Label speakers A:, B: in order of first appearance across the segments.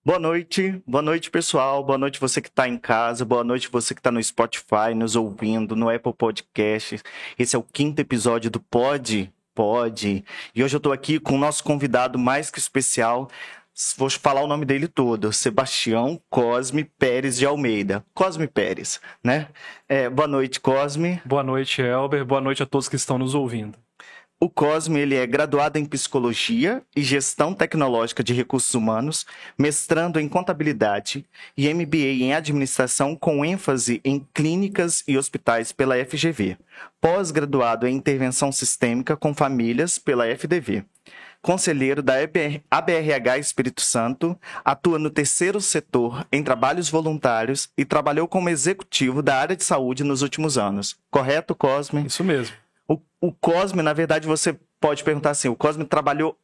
A: Boa noite pessoal, boa noite você que está em casa, boa noite você que está no Spotify, nos ouvindo, no Apple Podcasts. Esse é o quinto episódio do Pode. E hoje eu estou aqui com o nosso convidado mais que especial, vou falar o nome dele todo, Sebastião Cosme Pérez de Almeida. Cosme Pérez, né? Boa noite, Cosme.
B: Boa noite, Elber. Boa noite a todos que estão nos ouvindo.
A: O Cosme, ele é graduado em Psicologia e Gestão Tecnológica de Recursos Humanos, mestrando em Contabilidade e MBA em Administração com ênfase em Clínicas e Hospitais pela FGV. Pós-graduado em Intervenção Sistêmica com Famílias pela FDV. Conselheiro da ABRH Espírito Santo, atua no terceiro setor em trabalhos voluntários e trabalhou como executivo da área de saúde nos últimos anos. Correto, Cosme?
B: Isso mesmo.
A: O Cosme, na verdade, você pode perguntar assim, o Cosme trabalhou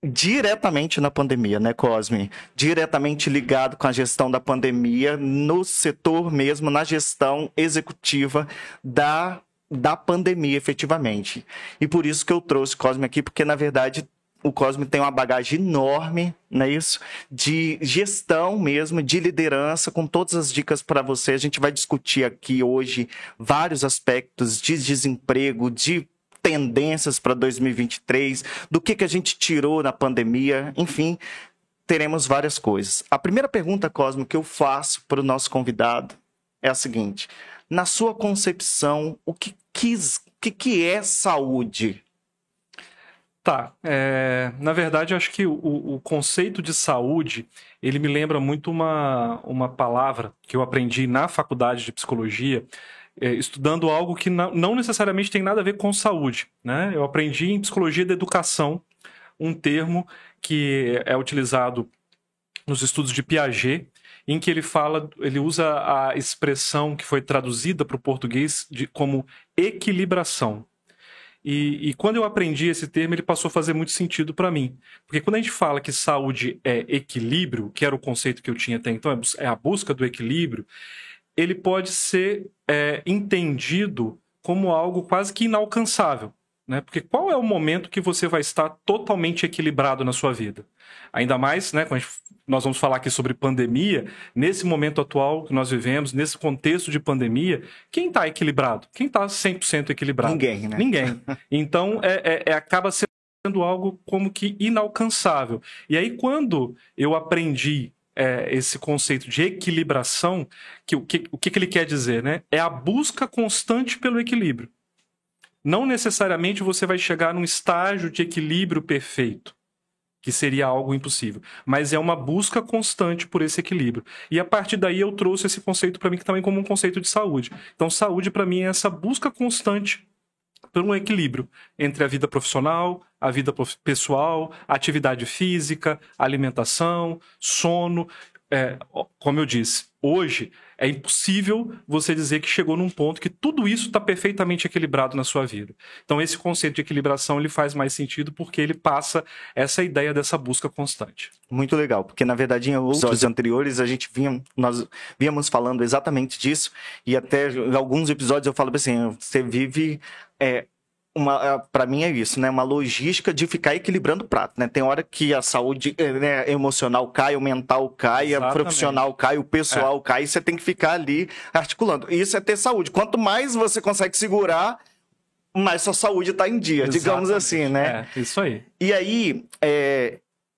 A: diretamente na pandemia, né, Cosme? Diretamente ligado com a gestão da pandemia, no setor mesmo, na gestão executiva da pandemia, efetivamente. E por isso que eu trouxe o Cosme aqui, porque, na verdade, o Cosme tem uma bagagem enorme, não é isso? De gestão mesmo, de liderança, com todas as dicas para você. A gente vai discutir aqui hoje vários aspectos de desemprego, de tendências para 2023, do que a gente tirou na pandemia, enfim, teremos várias coisas. A primeira pergunta, Cosme, que eu faço para o nosso convidado é a seguinte: na sua concepção, o que é saúde?
B: Tá, na verdade, eu acho que o conceito de saúde, ele me lembra muito uma palavra que eu aprendi na faculdade de psicologia, estudando algo que não necessariamente tem nada a ver com saúde, né? Eu aprendi em psicologia da educação um termo que é utilizado nos estudos de Piaget, em que ele usa a expressão que foi traduzida para o português como equilibração. E quando eu aprendi esse termo, ele passou a fazer muito sentido para mim. Porque quando a gente fala que saúde é equilíbrio, que era o conceito que eu tinha até então, é a busca do equilíbrio, ele pode ser entendido como algo quase que inalcançável, né? Porque qual é o momento que você vai estar totalmente equilibrado na sua vida? Ainda mais, né, quando nós vamos falar aqui sobre pandemia, nesse momento atual que nós vivemos, nesse contexto de pandemia, quem está equilibrado? Quem está 100% equilibrado?
A: Ninguém, né?
B: Ninguém. Então, acaba sendo algo como que inalcançável. E aí, quando eu aprendi esse conceito de equilibração, o que ele quer dizer, né? É a busca constante pelo equilíbrio. Não necessariamente você vai chegar num estágio de equilíbrio perfeito, que seria algo impossível, mas é uma busca constante por esse equilíbrio. E a partir daí eu trouxe esse conceito para mim também como um conceito de saúde. Então, saúde para mim é essa busca constante por um equilíbrio entre a vida profissional, a vida pessoal, a atividade física, alimentação, sono. Como eu disse, hoje é impossível você dizer que chegou num ponto que tudo isso está perfeitamente equilibrado na sua vida. Então, esse conceito de equilibração ele faz mais sentido porque ele passa essa ideia dessa busca constante.
A: Muito legal, porque na verdade em episódios anteriores nós víamos falando exatamente disso, e até em alguns episódios eu falo assim, você vive... para mim é isso, né? Uma logística de ficar equilibrando o prato, né? Tem hora que a saúde emocional cai, o mental cai, exatamente. A profissional cai, o pessoal cai, e você tem que ficar ali articulando. Isso é ter saúde. Quanto mais você consegue segurar, mais sua saúde está em dia, exatamente. Digamos assim, né?
B: Isso aí.
A: E aí,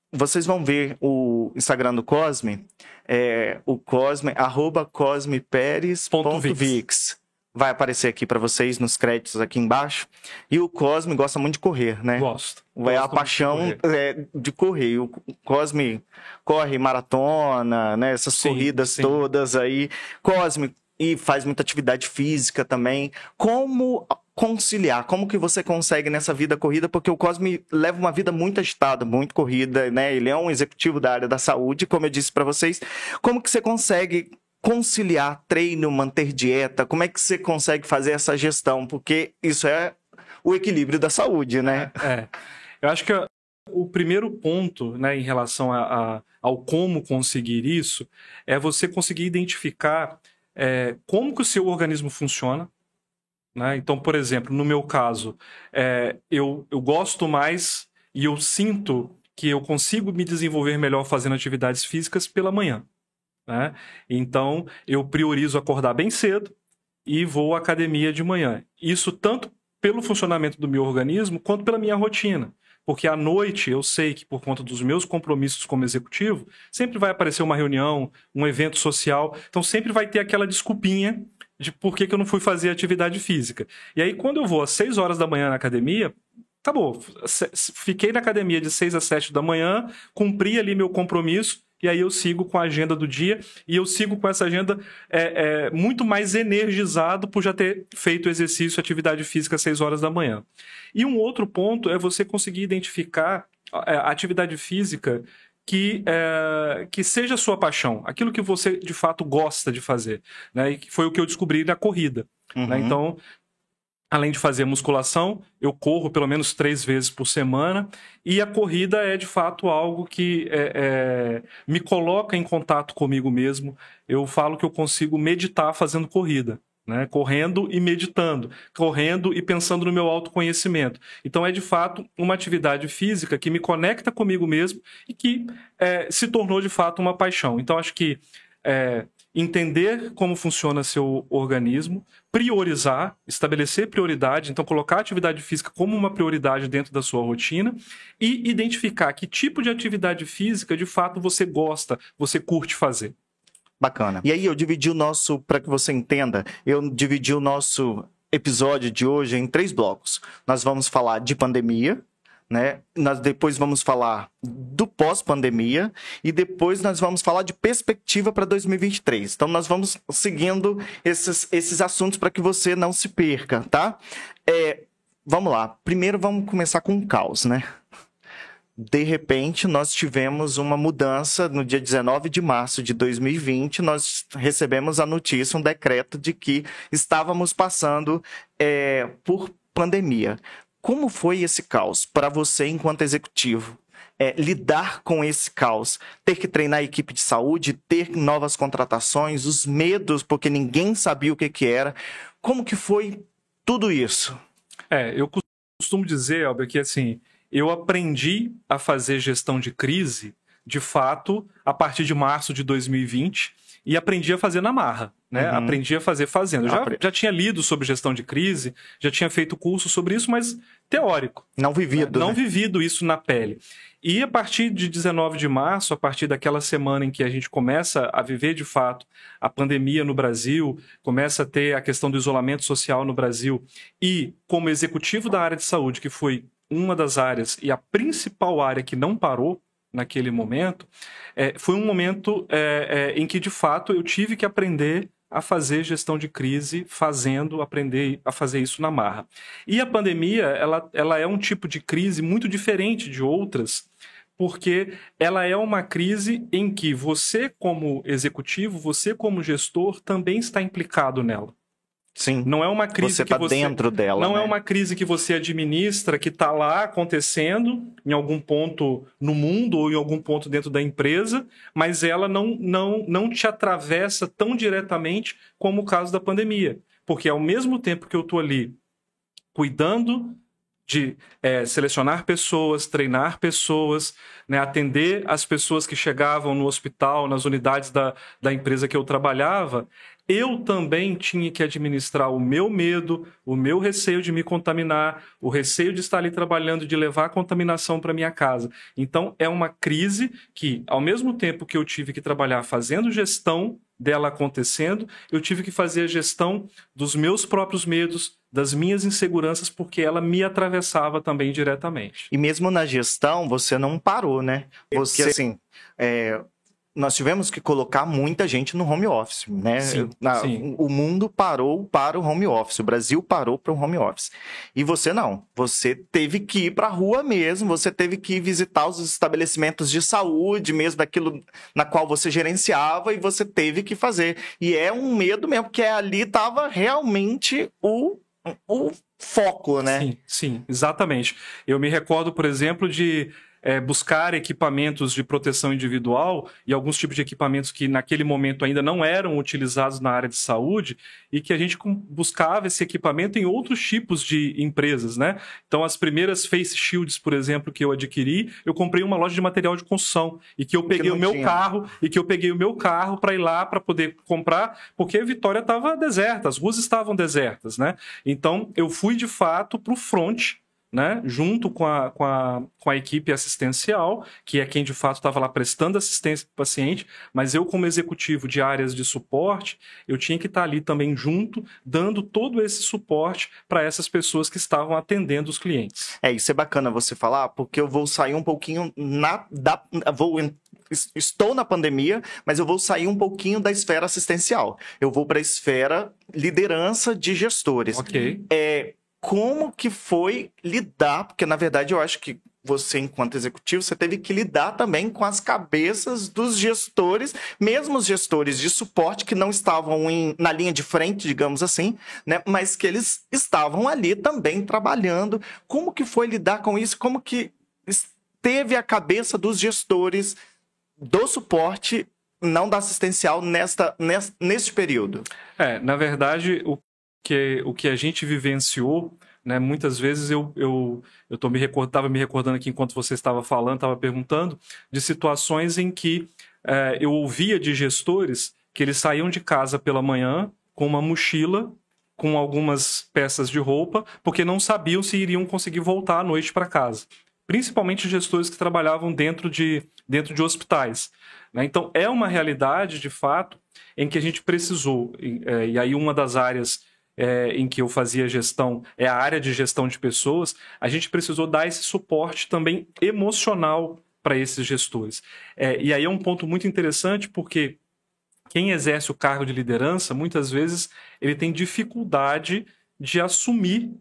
A: vocês vão ver o Instagram do Cosme, o Cosme, @cosmeperes.vix. Vai aparecer aqui para vocês nos créditos aqui embaixo. E o Cosme gosta muito de correr, né?
B: Gosto.
A: É a paixão de correr. O Cosme corre maratona, né? Essas corridas todas aí. Cosme, e faz muita atividade física também. Como conciliar? Como que você consegue nessa vida corrida? Porque o Cosme leva uma vida muito agitada, muito corrida, né? Ele é um executivo da área da saúde, como eu disse para vocês. Como que você consegue conciliar treino, manter dieta? Como é que você consegue fazer essa gestão? Porque isso é o equilíbrio da saúde, né?
B: Eu acho que o primeiro ponto, né, em relação ao como conseguir isso, é você conseguir identificar como que o seu organismo funciona, né? Então, por exemplo, no meu caso, eu gosto mais e eu sinto que eu consigo me desenvolver melhor fazendo atividades físicas pela manhã, né? Então, eu priorizo acordar bem cedo e vou à academia de manhã. Isso tanto pelo funcionamento do meu organismo, quanto pela minha rotina. Porque à noite eu sei que, por conta dos meus compromissos como executivo, sempre vai aparecer uma reunião, um evento social, então sempre vai ter aquela desculpinha de por que eu não fui fazer atividade física. E aí, quando eu vou às 6 horas da manhã na academia, acabou. Fiquei na academia de 6 às 7 da manhã, cumpri ali meu compromisso, e aí eu sigo com a agenda do dia, e eu sigo com essa agenda muito mais energizado por já ter feito exercício, atividade física às 6 horas da manhã. E um outro ponto é você conseguir identificar a atividade física que seja a sua paixão, aquilo que você de fato gosta de fazer, né? E que foi o que eu descobri na corrida. Né? Então, além de fazer musculação, eu corro pelo menos 3 vezes por semana, e a corrida é de fato algo que me coloca em contato comigo mesmo. Eu falo que eu consigo meditar fazendo corrida, né? Correndo e meditando, correndo e pensando no meu autoconhecimento. Então é de fato uma atividade física que me conecta comigo mesmo e que se tornou de fato uma paixão. Então acho que entender como funciona seu organismo, priorizar, estabelecer prioridade, então colocar a atividade física como uma prioridade dentro da sua rotina e identificar que tipo de atividade física de fato você gosta, você curte fazer.
A: Bacana. E aí eu dividi o nosso, para que você entenda, eu dividi o nosso episódio de hoje em 3 blocos. Nós vamos falar de pandemia, né? Nós depois vamos falar do pós-pandemia e depois nós vamos falar de perspectiva para 2023. Então nós vamos seguindo esses assuntos para que você não se perca, tá? Vamos lá. Primeiro vamos começar com o caos, né? De repente, nós tivemos uma mudança no dia 19 de março de 2020, nós recebemos a notícia, um decreto de que estávamos passando por pandemia. Como foi esse caos para você enquanto executivo? Lidar com esse caos, ter que treinar a equipe de saúde, ter novas contratações, os medos, porque ninguém sabia o que era. Como que foi tudo isso?
B: Eu costumo dizer, Albert, que assim, eu aprendi a fazer gestão de crise, de fato, a partir de março de 2020, e aprendi a fazer na marra, né? Aprendi a fazer fazendo. Eu já tinha lido sobre gestão de crise, já tinha feito curso sobre isso, mas teórico.
A: Não vivido.
B: Não vivido isso na pele. E a partir de 19 de março, a partir daquela semana em que a gente começa a viver de fato a pandemia no Brasil, começa a ter a questão do isolamento social no Brasil, e como executivo da área de saúde, que foi uma das áreas e a principal área que não parou naquele momento, foi um momento em que, de fato, eu tive que aprender a fazer gestão de crise, aprender a fazer isso na marra. E a pandemia, ela é um tipo de crise muito diferente de outras, porque ela é uma crise em que você, como executivo, você, como gestor, também está implicado nela.
A: Sim.
B: Não é uma crise
A: você está dentro dela.
B: Não
A: né?
B: é uma crise que você administra, que está lá acontecendo em algum ponto no mundo ou em algum ponto dentro da empresa, mas ela não te atravessa tão diretamente como o caso da pandemia. Porque ao mesmo tempo que eu estou ali cuidando de selecionar pessoas, treinar pessoas, né, atender as pessoas que chegavam no hospital, nas unidades da empresa que eu trabalhava, eu também tinha que administrar o meu medo, o meu receio de me contaminar, o receio de estar ali trabalhando, de levar a contaminação para minha casa. Então, é uma crise que, ao mesmo tempo que eu tive que trabalhar fazendo gestão dela acontecendo, eu tive que fazer a gestão dos meus próprios medos, das minhas inseguranças, porque ela me atravessava também diretamente.
A: E mesmo na gestão, você não parou, né? Porque, assim, nós tivemos que colocar muita gente no home office, né?
B: Sim.
A: O mundo parou para o home office, o Brasil parou para o home office. E você não, você teve que ir para a rua mesmo, você teve que ir visitar os estabelecimentos de saúde, mesmo daquilo na qual você gerenciava, e você teve que fazer. E é um medo mesmo, porque ali estava realmente o foco, né?
B: Sim, exatamente. Eu me recordo, por exemplo, de buscar equipamentos de proteção individual e alguns tipos de equipamentos que naquele momento ainda não eram utilizados na área de saúde e que a gente buscava esse equipamento em outros tipos de empresas, né? Então, as primeiras face shields, por exemplo, que eu adquiri, eu comprei uma loja de material de construção e que eu peguei o meu carro para ir lá para poder comprar, porque a Vitória estava deserta, as ruas estavam desertas, né? Então, eu fui de fato para o front, né, junto com a equipe assistencial, que é quem de fato estava lá prestando assistência para o paciente, mas eu, como executivo de áreas de suporte, eu tinha que estar ali também junto, dando todo esse suporte para essas pessoas que estavam atendendo os clientes.
A: Isso é bacana você falar, porque eu vou sair um pouquinho estou na pandemia, mas eu vou sair um pouquinho da esfera assistencial. Eu vou para a esfera liderança de gestores.
B: Ok.
A: Como que foi lidar, porque na verdade eu acho que você, enquanto executivo, você teve que lidar também com as cabeças dos gestores, mesmo os gestores de suporte que não estavam na linha de frente, digamos assim, né? Mas que eles estavam ali também trabalhando. Como que foi lidar com isso? Como que teve a cabeça dos gestores do suporte, não da assistencial, neste período?
B: Na verdade, o que a gente vivenciou, né, muitas vezes eu estava me recordando aqui enquanto você estava falando, estava perguntando, de situações em que eu ouvia de gestores que eles saíam de casa pela manhã com uma mochila, com algumas peças de roupa, porque não sabiam se iriam conseguir voltar à noite para casa. Principalmente gestores que trabalhavam dentro de hospitais, né? Então, é uma realidade, de fato, em que a gente precisou, e aí uma das áreas em que eu fazia gestão é a área de gestão de pessoas, a gente precisou dar esse suporte também emocional para esses gestores. E aí é um ponto muito interessante, porque quem exerce o cargo de liderança, muitas vezes, ele tem dificuldade de assumir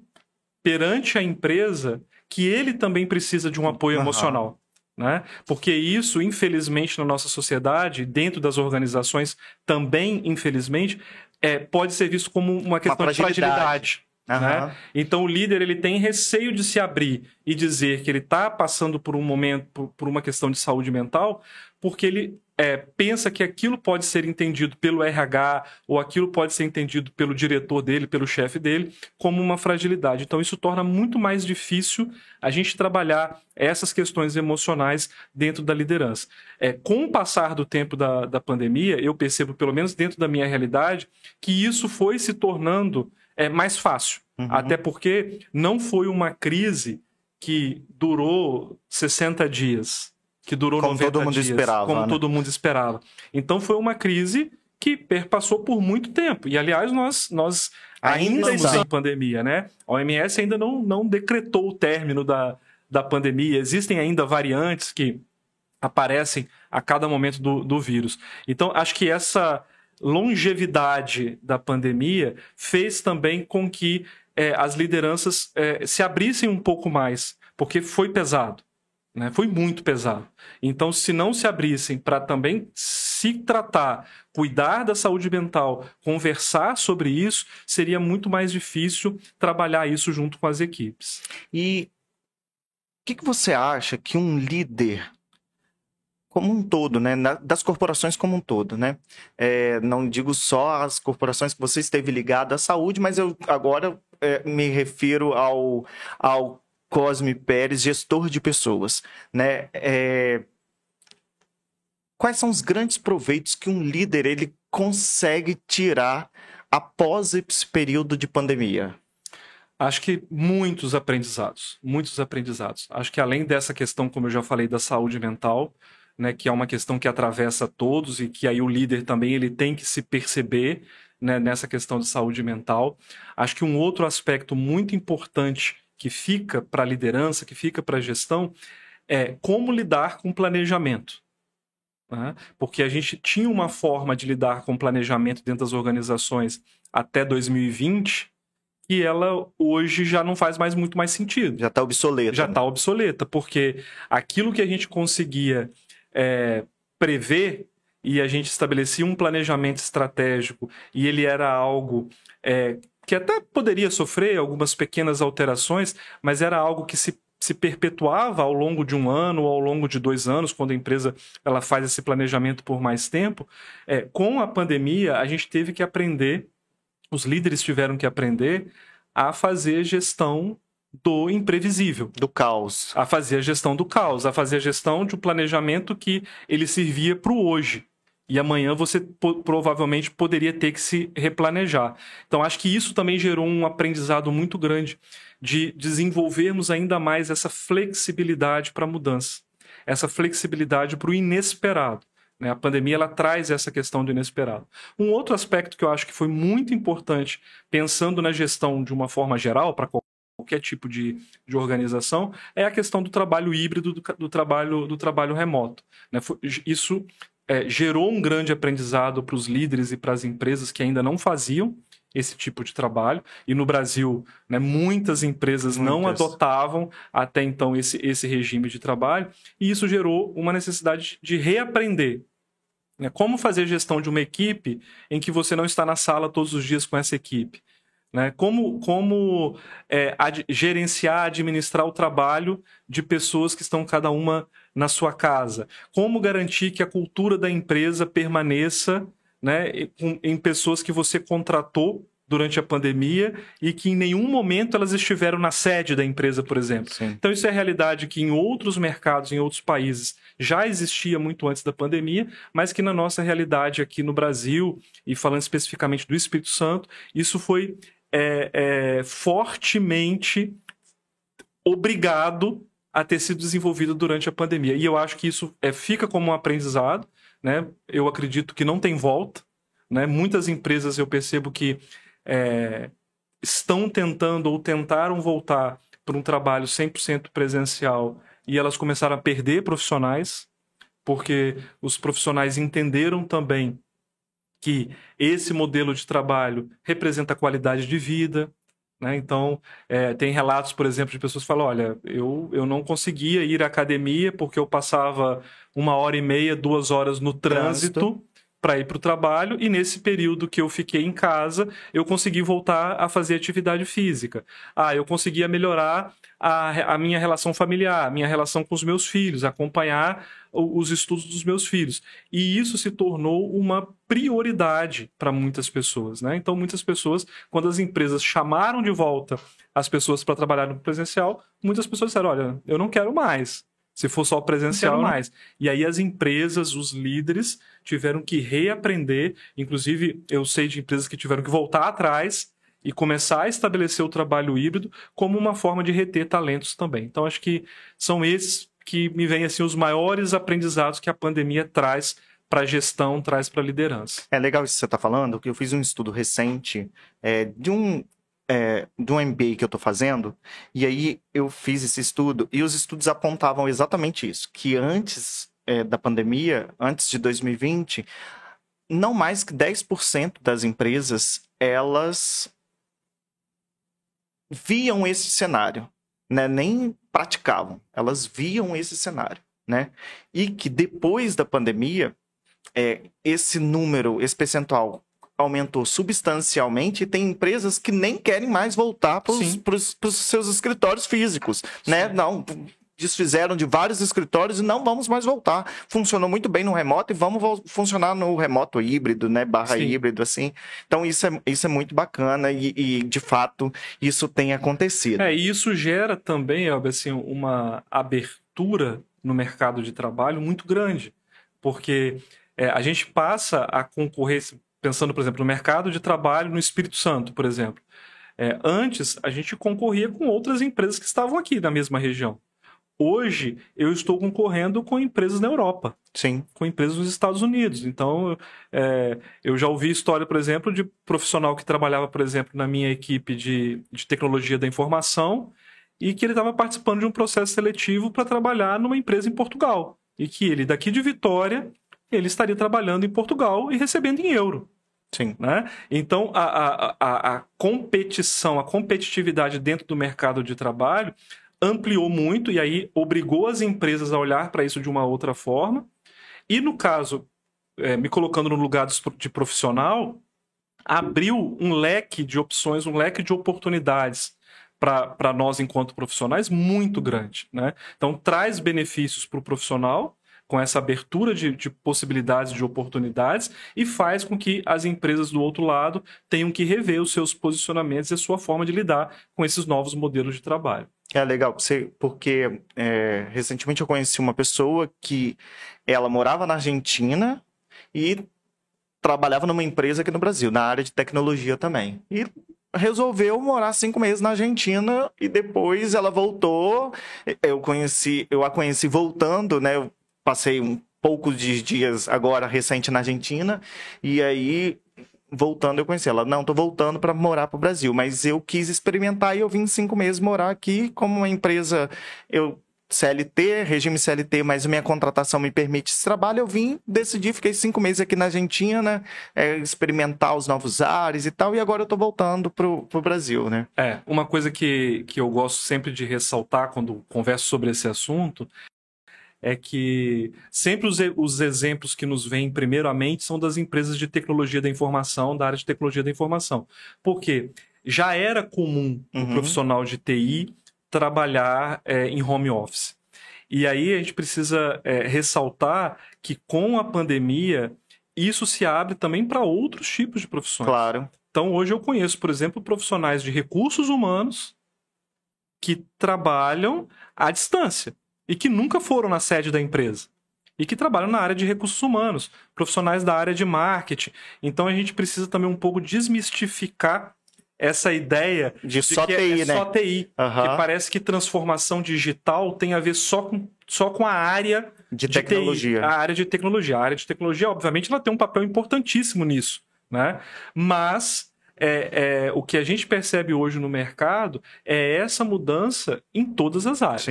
B: perante a empresa que ele também precisa de um apoio emocional, né? Porque isso, infelizmente, na nossa sociedade, dentro das organizações, também, infelizmente, pode ser visto como uma questão de fragilidade. Né? Então, o líder ele tem receio de se abrir e dizer que ele está passando por um momento, por uma questão de saúde mental, porque ele pensa que aquilo pode ser entendido pelo RH ou aquilo pode ser entendido pelo diretor dele, pelo chefe dele, como uma fragilidade. Então, isso torna muito mais difícil a gente trabalhar essas questões emocionais dentro da liderança. Com o passar do tempo da pandemia, eu percebo, pelo menos dentro da minha realidade, que isso foi se tornando mais fácil. Até porque não foi uma crise que durou 60 dias. Que durou
A: como
B: 90
A: todo mundo
B: dias,
A: esperava,
B: como
A: né?
B: todo mundo esperava. Então foi uma crise que perpassou por muito tempo. E, aliás, nós ainda estamos em pandemia, né? A OMS ainda não decretou o término da pandemia. Existem ainda variantes que aparecem a cada momento do vírus. Então, acho que essa longevidade da pandemia fez também com que as lideranças se abrissem um pouco mais, porque foi pesado. Né? Foi muito pesado. Então, se não se abrissem para também se tratar, cuidar da saúde mental, conversar sobre isso, seria muito mais difícil trabalhar isso junto com as equipes.
A: E o que você acha que um líder, como um todo, né, das corporações como um todo, né? Não digo só as corporações que você esteve ligado à saúde, mas eu agora me refiro ao Cosme Pérez, gestor de pessoas, né? Quais são os grandes proveitos que um líder ele consegue tirar após esse período de pandemia?
B: Acho que muitos aprendizados. Acho que além dessa questão, como eu já falei, da saúde mental, né, que é uma questão que atravessa todos e que aí o líder também ele tem que se perceber, né, nessa questão de saúde mental. Acho que um outro aspecto muito importante que fica para a liderança, que fica para a gestão, é como lidar com planejamento. Né? Porque a gente tinha uma forma de lidar com planejamento dentro das organizações até 2020 e ela hoje já não faz muito mais sentido.
A: Já está obsoleta.
B: Já está obsoleta, porque aquilo que a gente conseguia prever e a gente estabelecia um planejamento estratégico e ele era algo que até poderia sofrer algumas pequenas alterações, mas era algo que se se perpetuava ao longo de um ano ou ao longo de 2 anos, quando a empresa ela faz esse planejamento por mais tempo. Com a pandemia, a gente teve que aprender, os líderes tiveram que aprender a fazer gestão do imprevisível.
A: Do caos.
B: A fazer a gestão do caos, a fazer a gestão de um planejamento que ele servia para o hoje. E amanhã você provavelmente poderia ter que se replanejar. Então, acho que isso também gerou um aprendizado muito grande de desenvolvermos ainda mais essa flexibilidade para a mudança, essa flexibilidade para o inesperado. Né? A pandemia ela traz essa questão do inesperado. Um outro aspecto que eu acho que foi muito importante, pensando na gestão de uma forma geral, para qualquer tipo de organização, é a questão do trabalho híbrido, do trabalho remoto. Né? Isso gerou um grande aprendizado para os líderes e para as empresas que ainda não faziam esse tipo de trabalho. E no Brasil, né, muitas empresas não adotavam até então esse regime de trabalho. E isso gerou uma necessidade de reaprender. Né? Como fazer gestão de uma equipe em que você não está na sala todos os dias com essa equipe? Né? Como gerenciar, administrar o trabalho de pessoas que estão cada uma na sua casa? Como garantir que a cultura da empresa permaneça, né, em pessoas que você contratou durante a pandemia e que em nenhum momento elas estiveram na sede da empresa, por exemplo.
A: Sim.
B: Então isso é realidade que em outros mercados, em outros países, já existia muito antes da pandemia, mas que na nossa realidade aqui no Brasil, e falando especificamente do Espírito Santo, isso foi fortemente obrigado a ter sido desenvolvido durante a pandemia. E eu acho que isso fica como um aprendizado, né? Eu acredito que não tem volta, né? Muitas empresas eu percebo que estão tentando ou tentaram voltar para um trabalho 100% presencial e elas começaram a perder profissionais, porque os profissionais entenderam também que esse modelo de trabalho representa qualidade de vida. Né? Então, tem relatos, por exemplo, de pessoas que falam, olha, eu não conseguia ir à academia porque eu passava 1h30, 2 horas no trânsito para ir para o trabalho, e nesse período que eu fiquei em casa, eu consegui voltar a fazer atividade física. Eu conseguia melhorar a minha relação familiar, a minha relação com os meus filhos, acompanhar os estudos dos meus filhos. E isso se tornou uma prioridade para muitas pessoas. Né? Então, muitas pessoas, quando as empresas chamaram de volta as pessoas para trabalhar no presencial, muitas pessoas disseram, olha, eu não quero mais. Se for só presencial, mais. E aí as empresas, os líderes, tiveram que reaprender. Inclusive, eu sei de empresas que tiveram que voltar atrás e começar a estabelecer o trabalho híbrido como uma forma de reter talentos também. Então, acho que são esses que me vêm assim, os maiores aprendizados que a pandemia traz para a gestão, traz para a liderança.
A: É legal isso que você está falando, que eu fiz um estudo recente de um MBA que eu estou fazendo, e aí eu fiz esse estudo, e os estudos apontavam exatamente isso, que antes da pandemia, antes de 2020, não mais que 10% das empresas, elas viam esse cenário, né? Nem praticavam, elas viam esse cenário, né? E que depois da pandemia, esse número, esse percentual aumentou substancialmente, e tem empresas que nem querem mais voltar para os seus escritórios físicos, né? Não, desfizeram de vários escritórios e não vamos mais voltar. Funcionou muito bem no remoto e vamos funcionar no remoto híbrido, né? Híbrido, assim. Então, isso é muito bacana e, de fato, isso tem acontecido.
B: E isso gera também, Elber, assim, uma abertura no mercado de trabalho muito grande, porque a gente passa a concorrer, pensando, por exemplo, no mercado de trabalho no Espírito Santo, por exemplo. Antes, a gente concorria com outras empresas que estavam aqui na mesma região. Hoje, eu estou concorrendo com empresas na Europa.
A: Sim.
B: Com empresas nos Estados Unidos. Então, eu já ouvi história, por exemplo, de profissional que trabalhava, por exemplo, na minha equipe de tecnologia da informação e que ele estava participando de um processo seletivo para trabalhar numa empresa em Portugal. E que ele, daqui de Vitória, ele estaria trabalhando em Portugal e recebendo em euro.
A: Sim.
B: Né? Então, a competição, a competitividade dentro do mercado de trabalho ampliou muito e aí obrigou as empresas a olhar para isso de uma outra forma. E, no caso, me colocando no lugar de profissional, abriu um leque de opções, um leque de oportunidades para nós enquanto profissionais muito grande, né? Então traz benefícios para o profissional com essa abertura de possibilidades, de oportunidades, e faz com que as empresas do outro lado tenham que rever os seus posicionamentos e a sua forma de lidar com esses novos modelos de trabalho.
A: É legal, porque recentemente eu conheci uma pessoa que ela morava na Argentina e trabalhava numa empresa aqui no Brasil, na área de tecnologia também. E resolveu morar 5 meses na Argentina e depois ela voltou. Eu a conheci voltando, né? Eu passei um pouco de dias agora recente na Argentina e aí voltando eu conheci ela. Não, tô voltando para morar pro Brasil, mas eu quis experimentar e eu vim 5 meses morar aqui como uma empresa, CLT, regime CLT, mas minha contratação me permite esse trabalho, eu vim, decidi, fiquei 5 meses aqui na Argentina, experimentar os novos ares e tal, e agora eu tô voltando pro Brasil, né?
B: Uma coisa que eu gosto sempre de ressaltar quando converso sobre esse assunto é que sempre os exemplos que nos vêm primeiramente são das empresas de tecnologia da informação, da área de tecnologia da informação. Porque já era comum o profissional de TI trabalhar em home office. E aí a gente precisa ressaltar que com a pandemia isso se abre também para outros tipos de profissões.
A: Claro.
B: Então hoje eu conheço, por exemplo, profissionais de recursos humanos que trabalham à distância e que nunca foram na sede da empresa e que trabalham na área de recursos humanos, profissionais da área de marketing. Então a gente precisa também um pouco desmistificar essa ideia
A: de só TI, né?
B: Só TI, que parece que transformação digital tem a ver só com a área
A: de tecnologia.
B: TI, a área de tecnologia. A área de tecnologia, obviamente, ela tem um papel importantíssimo nisso, né? Mas o que a gente percebe hoje no mercado é essa mudança em todas as áreas.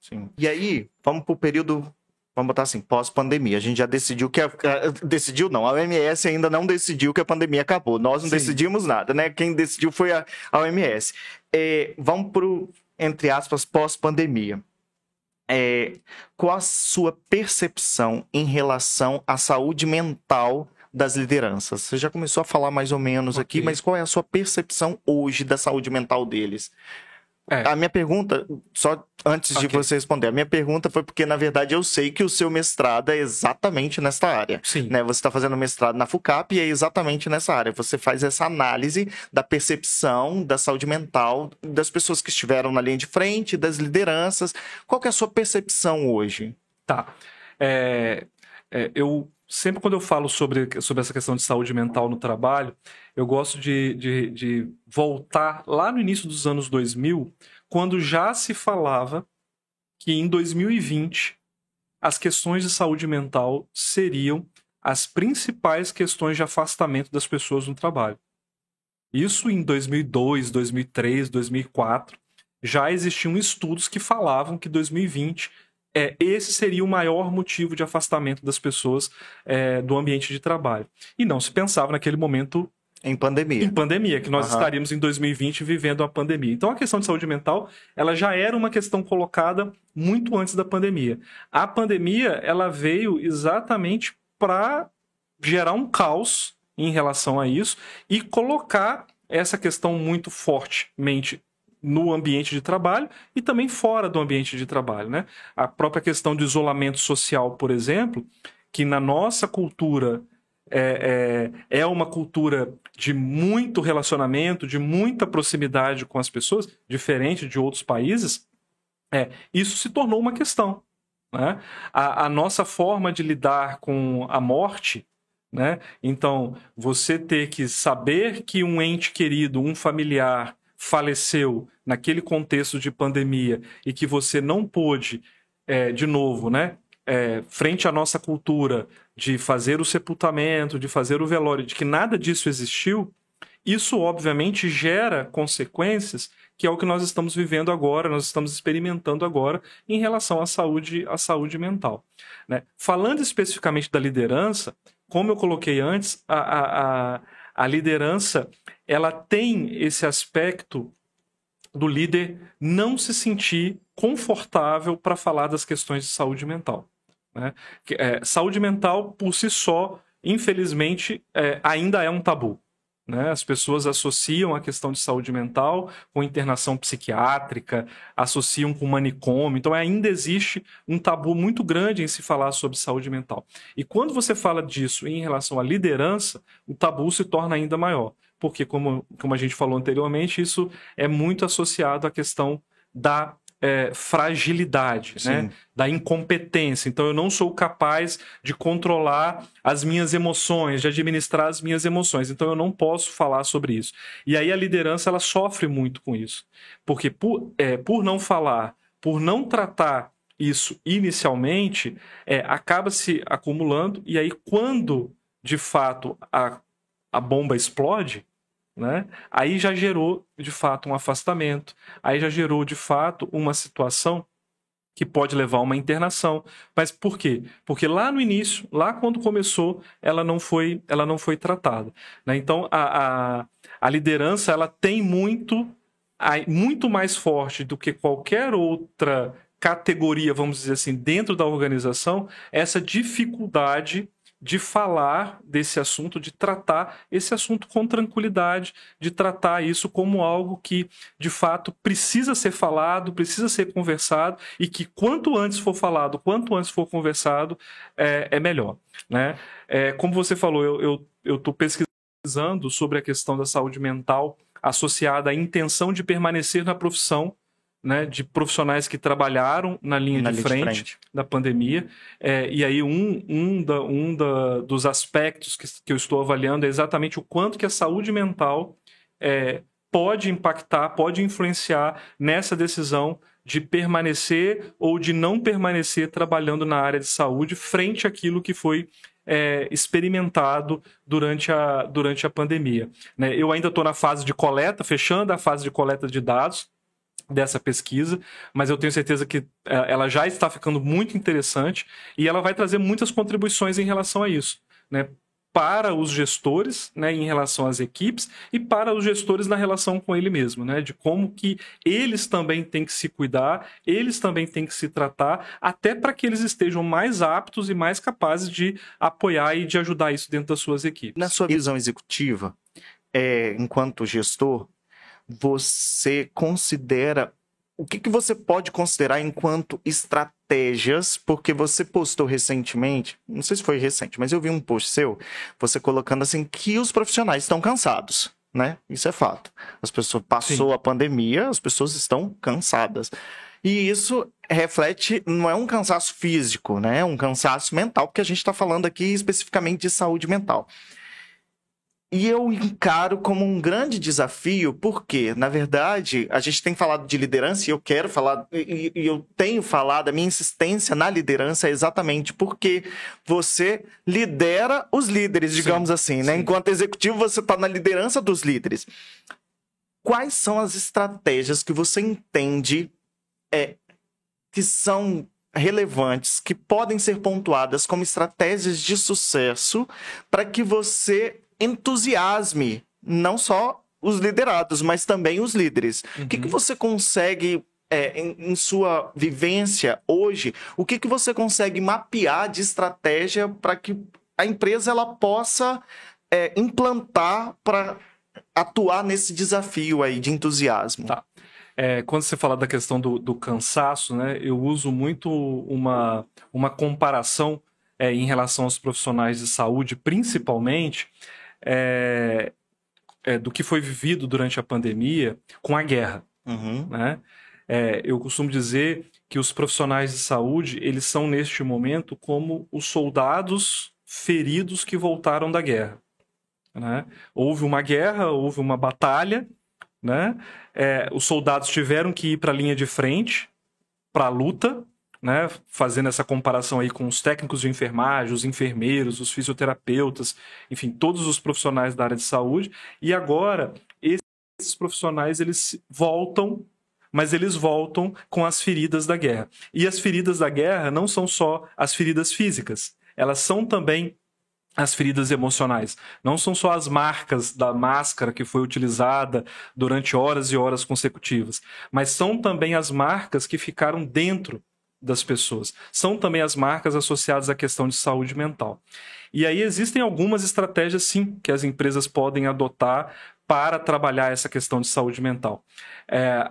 A: Sim. E aí, vamos para o período, vamos botar assim, pós-pandemia. A gente já decidiu que... decidiu não, a OMS ainda não decidiu que a pandemia acabou. Nós não decidimos nada, né? Quem decidiu foi a OMS. Vamos para o, entre aspas, pós-pandemia. Qual a sua percepção em relação à saúde mental das lideranças? Você já começou a falar mais ou menos aqui, mas qual é a sua percepção hoje da saúde mental deles? A minha pergunta, só antes de você responder, a minha pergunta foi porque, na verdade, eu sei que o seu mestrado é exatamente nesta área.
B: Sim.
A: Né? Você está fazendo mestrado na FUCAP e é exatamente nessa área. Você faz essa análise da percepção da saúde mental das pessoas que estiveram na linha de frente, das lideranças. Qual que é a sua percepção hoje?
B: Tá. Eu sempre quando eu falo sobre essa questão de saúde mental no trabalho, eu gosto de voltar lá no início dos anos 2000, quando já se falava que em 2020 as questões de saúde mental seriam as principais questões de afastamento das pessoas no trabalho. Isso em 2002, 2003, 2004, já existiam estudos que falavam que 2020 esse seria o maior motivo de afastamento das pessoas do ambiente de trabalho. E não se pensava naquele momento
A: em pandemia,
B: que nós estaríamos em 2020 vivendo a pandemia. Então a questão de saúde mental, ela já era uma questão colocada muito antes da pandemia. A pandemia, ela veio exatamente para gerar um caos em relação a isso e colocar essa questão muito fortemente no ambiente de trabalho e também fora do ambiente de trabalho, né? A própria questão do isolamento social, por exemplo, que na nossa cultura é uma cultura de muito relacionamento, de muita proximidade com as pessoas, diferente de outros países, isso se tornou uma questão, né? A nossa forma de lidar com a morte, né? Então, você ter que saber que um ente querido, um familiar, faleceu naquele contexto de pandemia e que você não pôde, de novo, né, frente à nossa cultura de fazer o sepultamento, de fazer o velório, de que nada disso existiu, isso obviamente gera consequências que é o que nós estamos vivendo agora, nós estamos experimentando agora em relação à saúde mental, né? Falando especificamente da liderança, como eu coloquei antes, a liderança, ela tem esse aspecto do líder não se sentir confortável para falar das questões de saúde mental, né? Saúde mental, por si só, infelizmente, ainda é um tabu, né? As pessoas associam a questão de saúde mental com internação psiquiátrica, associam com manicômio. Então, ainda existe um tabu muito grande em se falar sobre saúde mental. E quando você fala disso em relação à liderança, o tabu se torna ainda maior. Porque, como a gente falou anteriormente, isso é muito associado à questão da fragilidade, né? Da incompetência. Então, eu não sou capaz de controlar as minhas emoções, de administrar as minhas emoções. Então, eu não posso falar sobre isso. E aí a liderança ela sofre muito com isso. Porque por não falar, por não tratar isso inicialmente, acaba se acumulando. E aí, quando, de fato, a bomba explode, né? Aí já gerou, de fato, um afastamento. Aí já gerou, de fato, uma situação que pode levar a uma internação. Mas por quê? Porque lá no início, lá quando começou, ela não foi tratada, né? Então, a liderança ela tem muito mais forte do que qualquer outra categoria, vamos dizer assim, dentro da organização, essa dificuldade de falar desse assunto, de tratar esse assunto com tranquilidade, de tratar isso como algo que, de fato, precisa ser falado, precisa ser conversado e que quanto antes for falado, quanto antes for conversado, é melhor, né? Como você falou, eu estou pesquisando sobre a questão da saúde mental associada à intenção de permanecer na profissão, né, de profissionais que trabalharam na linha de frente da pandemia. E aí dos aspectos que eu estou avaliando é exatamente o quanto que a saúde mental pode impactar, pode influenciar nessa decisão de permanecer ou de não permanecer trabalhando na área de saúde frente àquilo que foi experimentado durante a pandemia, né? Eu ainda estou na fase de coleta, fechando a fase de coleta de dados dessa pesquisa, mas eu tenho certeza que ela já está ficando muito interessante e ela vai trazer muitas contribuições em relação a isso, né? Para os gestores, né, em relação às equipes e para os gestores na relação com ele mesmo, né? De como que eles também têm que se cuidar, eles também têm que se tratar, até para que eles estejam mais aptos e mais capazes de apoiar e de ajudar isso dentro das suas equipes.
A: Na sua visão executiva, enquanto gestor, você considera... O que você pode considerar enquanto estratégias? Porque você postou recentemente, não sei se foi recente, mas eu vi um post seu, você colocando assim que os profissionais estão cansados, né? Isso é fato. As pessoas passou a pandemia, as pessoas estão cansadas. E isso reflete, não é um cansaço físico, né? É um cansaço mental, porque a gente está falando aqui especificamente de saúde mental. E eu encaro como um grande desafio, porque, na verdade, a gente tem falado de liderança e eu quero falar, e eu tenho falado, a minha insistência na liderança é exatamente porque você lidera os líderes, digamos assim, né? Enquanto executivo, você está na liderança dos líderes. Quais são as estratégias que você entende que são relevantes, que podem ser pontuadas como estratégias de sucesso para que você entusiasme não só os liderados, mas também os líderes? O que você consegue, em sua vivência hoje, o que você consegue mapear de estratégia para que a empresa ela possa implantar para atuar nesse desafio aí de entusiasmo?
B: Tá. Quando você fala da questão do cansaço, né, eu uso muito uma comparação em relação aos profissionais de saúde, principalmente, do que foi vivido durante a pandemia com a guerra. Né? Eu costumo dizer que os profissionais de saúde, eles são neste momento como os soldados feridos que voltaram da guerra. Né? Houve uma guerra, houve uma batalha, né? Os soldados tiveram que ir para a linha de frente, para a luta, né? Fazendo essa comparação aí com os técnicos de enfermagem, os enfermeiros, os fisioterapeutas, enfim, todos os profissionais da área de saúde. E agora, esses profissionais, eles voltam, mas eles voltam com as feridas da guerra. E as feridas da guerra não são só as feridas físicas, elas são também as feridas emocionais. Não são só as marcas da máscara que foi utilizada durante horas e horas consecutivas, mas são também as marcas que ficaram dentro das pessoas. São também as marcas associadas à questão de saúde mental. E aí existem algumas estratégias, sim, que as empresas podem adotar para trabalhar essa questão de saúde mental.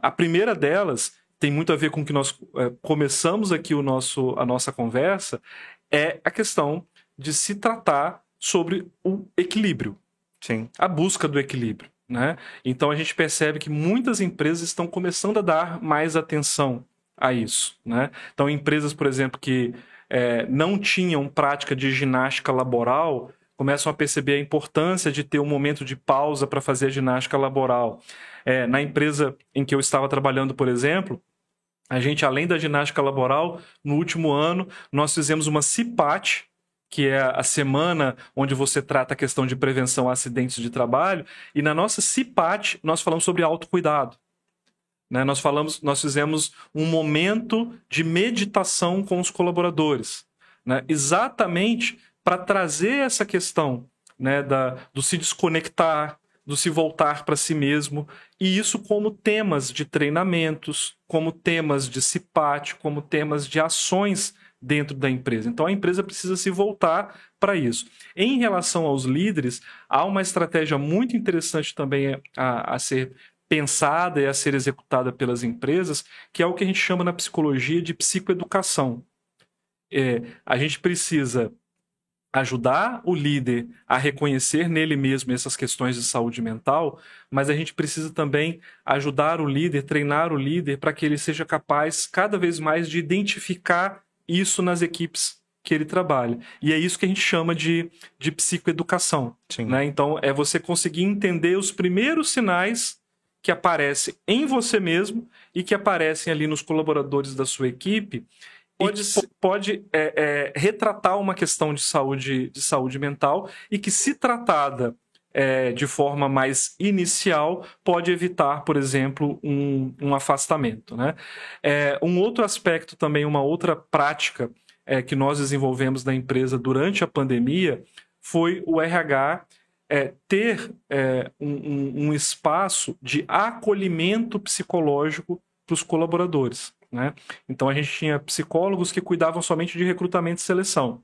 B: A primeira delas tem muito a ver com o que nós começamos aqui a nossa conversa, é a questão de se tratar sobre o equilíbrio.
A: Sim.
B: A busca do equilíbrio, né? Então a gente percebe que muitas empresas estão começando a dar mais atenção a isso, né? Então empresas, por exemplo, que não tinham prática de ginástica laboral começam a perceber a importância de ter um momento de pausa para fazer a ginástica laboral. Na empresa em que eu estava trabalhando, por exemplo, a gente, além da ginástica laboral, no último ano, nós fizemos uma CIPAT, que é a semana onde você trata a questão de prevenção a acidentes de trabalho, e na nossa CIPAT nós falamos sobre autocuidado. Né? Nós fizemos um momento de meditação com os colaboradores, né? Exatamente para trazer essa questão, né, do se desconectar, do se voltar para si mesmo, e isso como temas de treinamentos, como temas de CIPAT, como temas de ações dentro da empresa. Então a empresa precisa se voltar para isso. Em relação aos líderes, há uma estratégia muito interessante também a ser pensada e a ser executada pelas empresas, que é o que a gente chama na psicologia de psicoeducação. A gente precisa ajudar o líder a reconhecer nele mesmo essas questões de saúde mental, mas a gente precisa também ajudar o líder, treinar o líder para que ele seja capaz cada vez mais de identificar isso nas equipes que ele trabalha. E é isso que a gente chama de psicoeducação. Né? Então, é você conseguir entender os primeiros sinais que aparecem em você mesmo e que aparecem ali nos colaboradores da sua equipe, pode retratar uma questão de saúde mental e que, se tratada de forma mais inicial, pode evitar, por exemplo, um afastamento. Né? Um outro aspecto também, uma outra prática que nós desenvolvemos na empresa durante a pandemia foi o RH ter um espaço de acolhimento psicológico para os colaboradores. Né? Então a gente tinha psicólogos que cuidavam somente de recrutamento e seleção.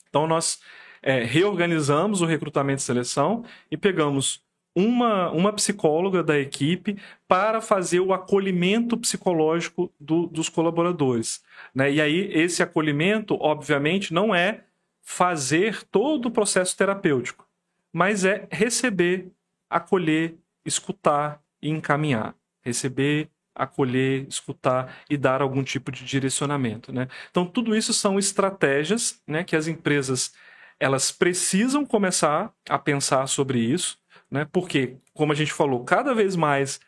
B: Então nós reorganizamos o recrutamento e seleção e pegamos uma psicóloga da equipe para fazer o acolhimento psicológico dos colaboradores. Né? E aí esse acolhimento, obviamente, não é fazer todo o processo terapêutico, mas é receber, acolher, escutar e encaminhar. Receber, acolher, escutar e dar algum tipo de direcionamento. Né? Então, tudo isso são estratégias, né, que as empresas elas precisam começar a pensar sobre isso, né? Porque, como a gente falou, cada vez mais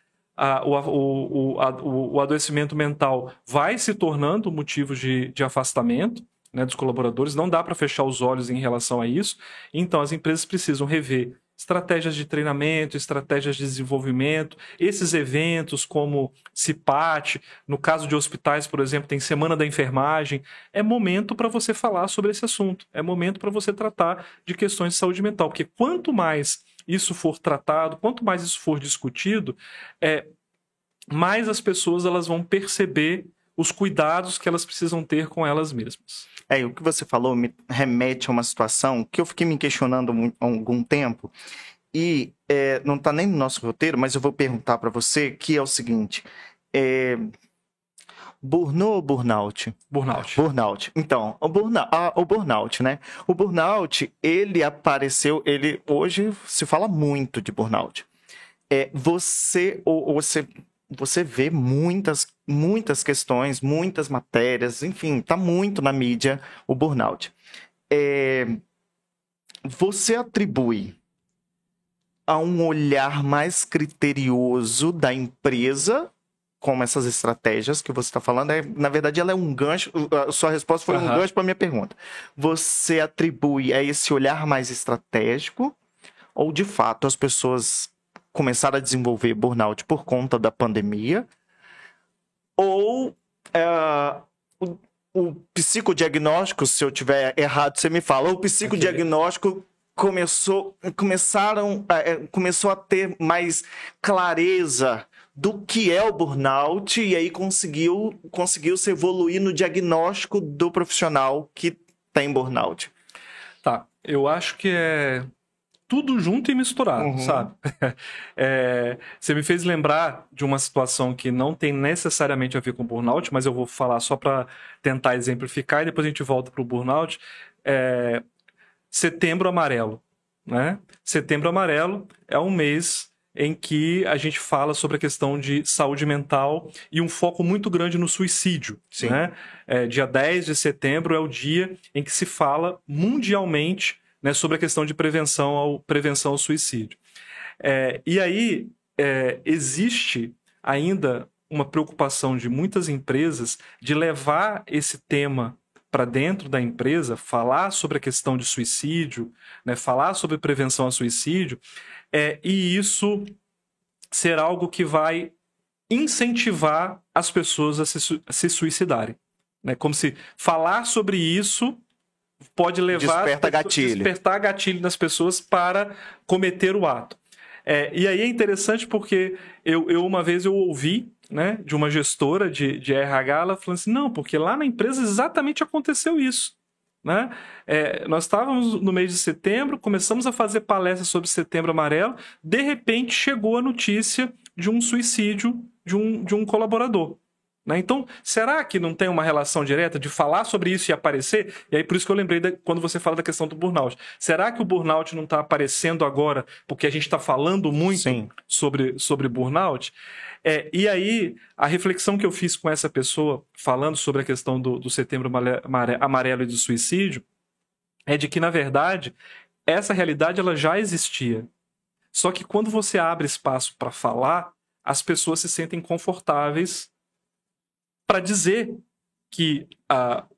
B: o adoecimento mental vai se tornando motivo de afastamento, né, dos colaboradores. Não dá para fechar os olhos em relação a isso. Então, as empresas precisam rever estratégias de treinamento, estratégias de desenvolvimento, esses eventos como CIPAT, no caso de hospitais, por exemplo, tem Semana da Enfermagem, é momento para você falar sobre esse assunto, é momento para você tratar de questões de saúde mental, porque quanto mais isso for tratado, quanto mais isso for discutido, mais as pessoas elas vão perceber os cuidados que elas precisam ter com elas mesmas.
A: O que você falou me remete a uma situação que eu fiquei me questionando há algum tempo e não está nem no nosso roteiro, mas eu vou perguntar para você, que é o seguinte, burnout ou burnout? Burnout. Então, o burnout, né? O burnout, ele apareceu, hoje se fala muito de burnout. Você vê muitas questões, muitas matérias, enfim, está muito na mídia o burnout. Você atribui a um olhar mais criterioso da empresa, como essas estratégias que você está falando, na verdade ela é um gancho, a sua resposta foi um gancho para a minha pergunta. Você atribui a esse olhar mais estratégico ou, de fato, as pessoas começaram a desenvolver burnout por conta da pandemia, ou o psicodiagnóstico, se eu tiver errado, você me fala, o psicodiagnóstico começou a ter mais clareza do que é o burnout e aí conseguiu se evoluir no diagnóstico do profissional que tem burnout.
B: Tá, eu acho que é tudo junto e misturado, sabe? Você me fez lembrar de uma situação que não tem necessariamente a ver com burnout, mas eu vou falar só para tentar exemplificar e depois a gente volta para o burnout. Setembro Amarelo, né? Setembro Amarelo é um mês em que a gente fala sobre a questão de saúde mental e um foco muito grande no suicídio.
A: Sim.
B: Né? Dia 10 de setembro é o dia em que se fala mundialmente, né, sobre a questão de prevenção ao suicídio. E aí existe ainda uma preocupação de muitas empresas de levar esse tema para dentro da empresa, falar sobre a questão de suicídio, né, falar sobre prevenção ao suicídio, e isso ser algo que vai incentivar as pessoas a se suicidarem. Né? Como se falar sobre isso pode levar despertar gatilho nas pessoas para cometer o ato. E aí é interessante porque uma vez eu ouvi, né, de uma gestora de RH, ela falando assim, não, porque lá na empresa exatamente aconteceu isso. Né? Nós estávamos no mês de setembro, começamos a fazer palestras sobre Setembro Amarelo, de repente chegou a notícia de um suicídio de um colaborador. Né? Então, será que não tem uma relação direta de falar sobre isso e aparecer? E aí, por isso que eu lembrei quando você fala da questão do burnout. Será que o burnout não está aparecendo agora porque a gente está falando muito sobre burnout? E aí, a reflexão que eu fiz com essa pessoa, falando sobre a questão do Setembro Amarelo e do suicídio, é de que, na verdade, essa realidade ela já existia. Só que quando você abre espaço para falar, as pessoas se sentem confortáveis para dizer que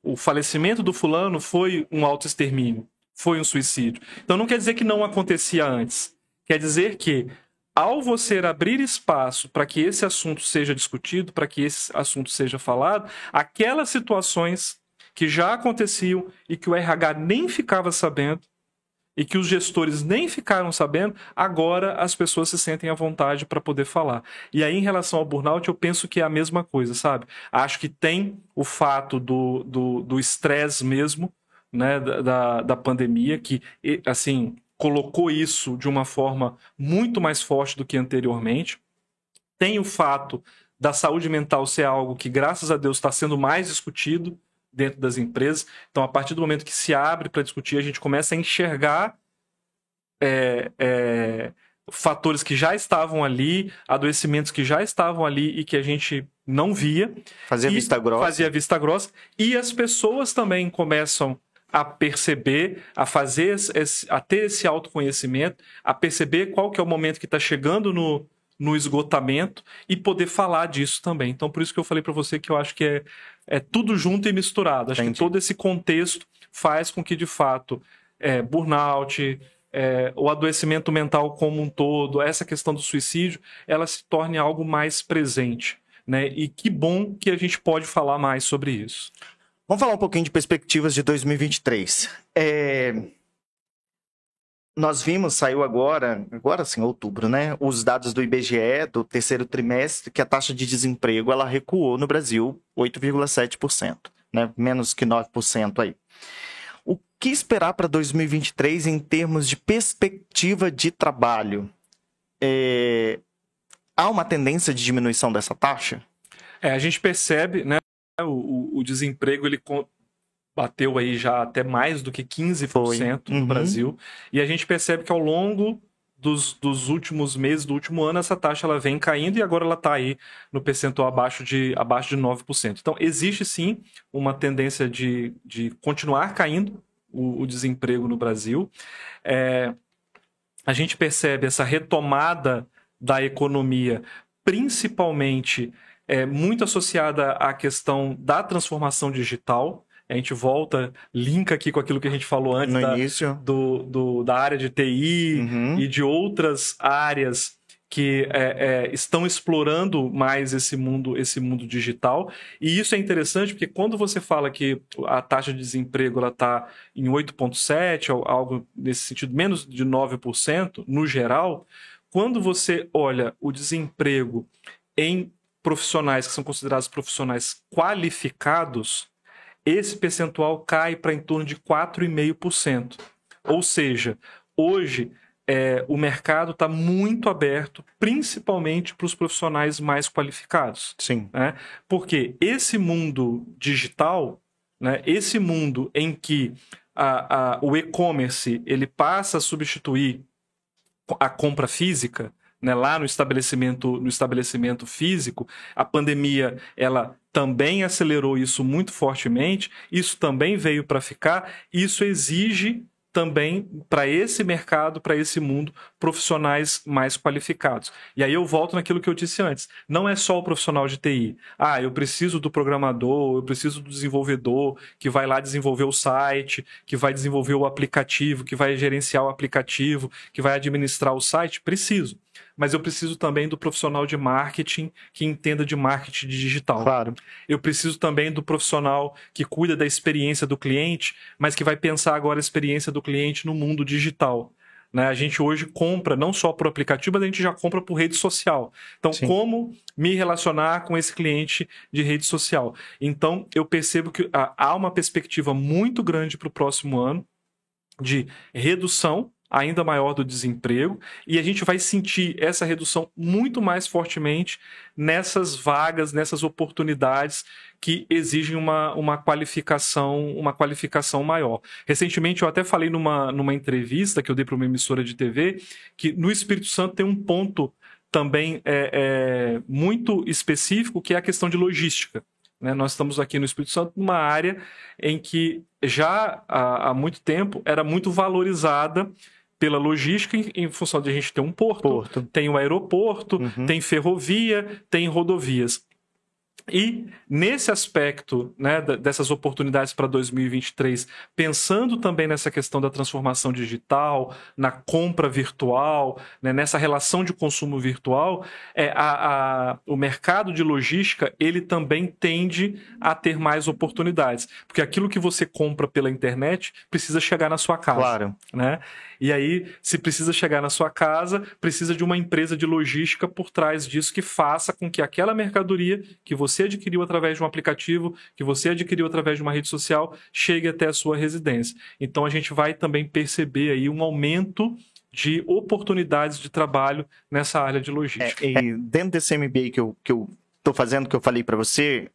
B: o falecimento do fulano foi um autoextermínio, foi um suicídio. Então não quer dizer que não acontecia antes. Quer dizer que, ao você abrir espaço para que esse assunto seja discutido, para que esse assunto seja falado, aquelas situações que já aconteciam e que o RH nem ficava sabendo, e que os gestores nem ficaram sabendo, agora as pessoas se sentem à vontade para poder falar. E aí, em relação ao burnout, eu penso que é a mesma coisa, sabe? Acho que tem o fato do estresse mesmo, né, da pandemia, que, assim, colocou isso de uma forma muito mais forte do que anteriormente. Tem o fato da saúde mental ser algo que, graças a Deus, está sendo mais discutido dentro das empresas. Então, a partir do momento que se abre para discutir, a gente começa a enxergar fatores que já estavam ali, adoecimentos que já estavam ali e que a gente não via.
A: Fazia vista
B: grossa. E as pessoas também começam a perceber, a ter esse autoconhecimento, a perceber qual que é o momento que está chegando no esgotamento e poder falar disso também. Então, por isso que eu falei para você que eu acho que é tudo junto e misturado. Acho que todo esse contexto faz com que, de fato, burnout, o adoecimento mental como um todo, essa questão do suicídio, ela se torne algo mais presente. Né? E que bom que a gente pode falar mais sobre isso.
A: Vamos falar um pouquinho de perspectivas de 2023. Nós vimos, saiu agora sim, outubro, né? Os dados do IBGE do terceiro trimestre, que a taxa de desemprego ela recuou no Brasil 8,7%, né? Menos que 9% aí. O que esperar para 2023 em termos de perspectiva de trabalho? Há uma tendência de diminuição dessa taxa?
B: A gente percebe, né? O desemprego ele bateu aí já até mais do que 15% no Brasil. E a gente percebe que ao longo dos últimos meses, do último ano, essa taxa ela vem caindo e agora ela está aí no percentual abaixo de 9%. Então, existe sim uma tendência de continuar caindo o desemprego no Brasil. A gente percebe essa retomada da economia, principalmente muito associada à questão da transformação digital. A gente linka aqui com aquilo que a gente falou antes da área de TI e de outras áreas que estão explorando mais esse mundo digital. E isso é interessante porque quando você fala que a taxa de desemprego está em 8,7%, algo nesse sentido, menos de 9% no geral, quando você olha o desemprego em profissionais que são considerados profissionais qualificados, esse percentual cai para em torno de 4,5%. Ou seja, hoje o mercado está muito aberto, principalmente para os profissionais mais qualificados.
A: Sim.
B: Né? Porque esse mundo digital, né, esse mundo em que o e-commerce ele passa a substituir a compra física, né, lá no estabelecimento físico, a pandemia ela também acelerou isso muito fortemente, isso também veio para ficar, isso exige também para esse mercado, para esse mundo, profissionais mais qualificados. E aí eu volto naquilo que eu disse antes. Não é só o profissional de TI. Eu preciso do programador, eu preciso do desenvolvedor que vai lá desenvolver o site, que vai desenvolver o aplicativo, que vai gerenciar o aplicativo, que vai administrar o site. Preciso. Mas eu preciso também do profissional de marketing que entenda de marketing digital.
A: Claro.
B: Eu preciso também do profissional que cuida da experiência do cliente, mas que vai pensar agora a experiência do cliente no mundo digital. Né? A gente hoje compra não só por aplicativo, mas a gente já compra por rede social. Então,
A: Sim.
B: como me relacionar com esse cliente de rede social? Então, eu percebo que há uma perspectiva muito grande para o próximo ano de redução ainda maior do desemprego, e a gente vai sentir essa redução muito mais fortemente nessas vagas, nessas oportunidades que exigem uma qualificação maior. Recentemente eu até falei numa entrevista que eu dei para uma emissora de TV que no Espírito Santo tem um ponto também muito específico, que é a questão de logística. Né? Nós estamos aqui no Espírito Santo numa área em que já há muito tempo era muito valorizada pela logística em função de a gente ter um porto. Tem o aeroporto, tem ferrovia, tem rodovias. E nesse aspecto, né, dessas oportunidades para 2023, pensando também nessa questão da transformação digital, na compra virtual, né, nessa relação de consumo virtual, o mercado de logística ele também tende a ter mais oportunidades. Porque aquilo que você compra pela internet precisa chegar na sua casa.
A: Claro.
B: Né? E aí, se precisa chegar na sua casa, precisa de uma empresa de logística por trás disso que faça com que aquela mercadoria que você adquiriu através de um aplicativo, que você adquiriu através de uma rede social, chegue até a sua residência. Então, a gente vai também perceber aí um aumento de oportunidades de trabalho nessa área de logística.
A: E dentro desse MBA que eu estou fazendo, que eu falei para você,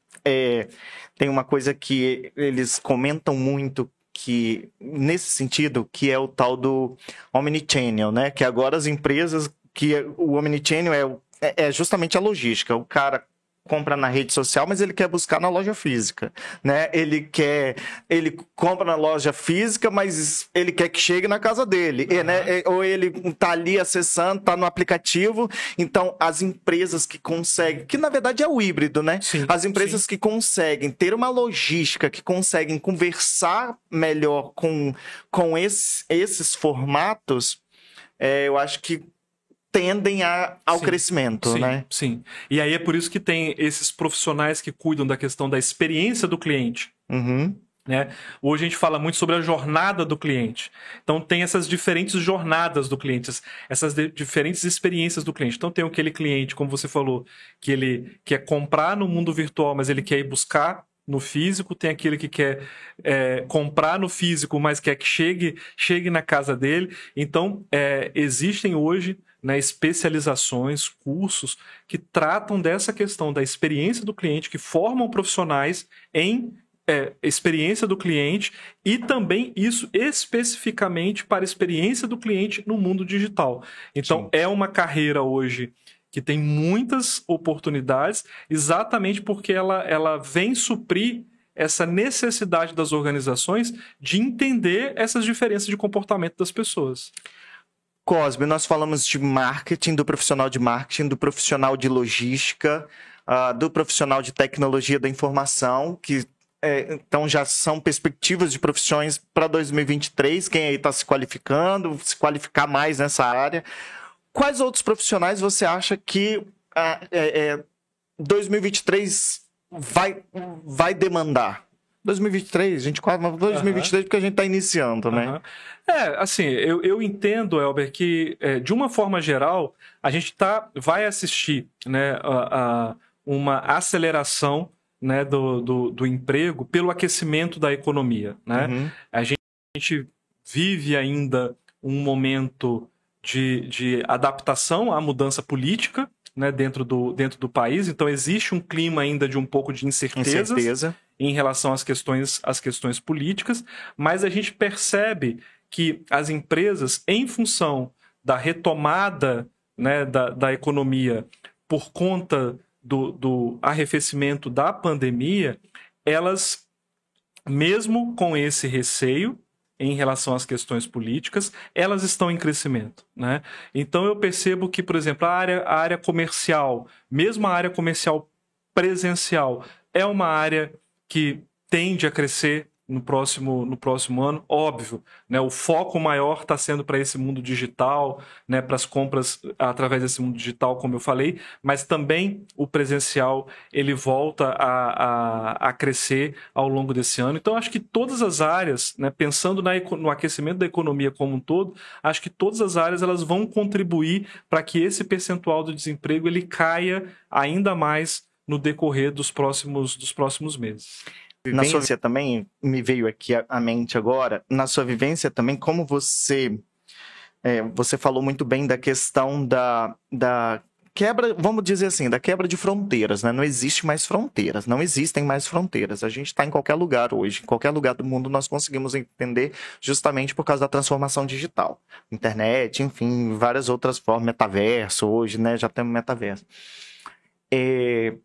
A: tem uma coisa que eles comentam muito, que nesse sentido, que é o tal do omnichannel, né? Que agora as empresas, o omnichannel é justamente a logística. O cara compra na rede social, mas ele quer buscar na loja física, né? Ele compra na loja física, mas ele quer que chegue na casa dele, né? Ou ele tá ali acessando, tá no aplicativo. Então, as empresas que conseguem, que na verdade é o híbrido, né?
B: Sim,
A: as empresas que conseguem ter uma logística, que conseguem conversar melhor com esses formatos, eu acho que tendem ao crescimento, né?
B: Sim. E aí é por isso que tem esses profissionais que cuidam da questão da experiência do cliente. Né? Hoje a gente fala muito sobre a jornada do cliente. Então tem essas diferentes jornadas do cliente, essas diferentes experiências do cliente. Então tem aquele cliente, como você falou, que ele quer comprar no mundo virtual, mas ele quer ir buscar no físico. Tem aquele que quer comprar no físico, mas quer que chegue na casa dele. Então existem hoje, né, especializações, cursos que tratam dessa questão da experiência do cliente, que formam profissionais em experiência do cliente, e também isso especificamente para a experiência do cliente no mundo digital. Então, é uma carreira hoje que tem muitas oportunidades, exatamente porque ela vem suprir essa necessidade das organizações de entender essas diferenças de comportamento das pessoas.
A: Cosme, nós falamos de marketing, do profissional de marketing, do profissional de logística, do profissional de tecnologia da informação, que então já são perspectivas de profissões para 2023, quem aí está se qualificando, se qualificar mais nessa área. Quais outros profissionais você acha que 2023 vai demandar? 2023, 24, mas 2023 porque a gente está iniciando, né?
B: Assim, eu entendo, Elber, que de uma forma geral, a gente vai assistir, né, uma aceleração, né, do emprego pelo aquecimento da economia, né?
A: Uhum.
B: A gente vive ainda um momento de adaptação à mudança política, né, dentro do país, então existe um clima ainda de um pouco de incerteza em relação às questões políticas, mas a gente percebe que as empresas, em função da retomada, né, da economia por conta do arrefecimento da pandemia, elas, mesmo com esse receio em relação às questões políticas, elas estão em crescimento, né? Então eu percebo que, por exemplo, a área comercial, mesmo a área comercial presencial, é uma área que tende a crescer no próximo ano, óbvio, né? O foco maior está sendo para esse mundo digital, né? Para as compras através desse mundo digital, como eu falei, mas também o presencial ele volta a crescer ao longo desse ano. Então, acho que todas as áreas, né? Pensando no aquecimento da economia como um todo, acho que todas as áreas elas vão contribuir para que esse percentual do desemprego ele caia ainda mais no decorrer dos próximos meses.
A: Na sua vivência também, me veio aqui à mente agora, na sua vivência também, como você falou muito bem da questão da quebra, vamos dizer assim, da quebra de fronteiras, né? Não existe mais fronteiras, não existem mais fronteiras. A gente está em qualquer lugar hoje, em qualquer lugar do mundo nós conseguimos entender justamente por causa da transformação digital. Internet, enfim, várias outras formas, metaverso hoje, né? Já temos metaverso. E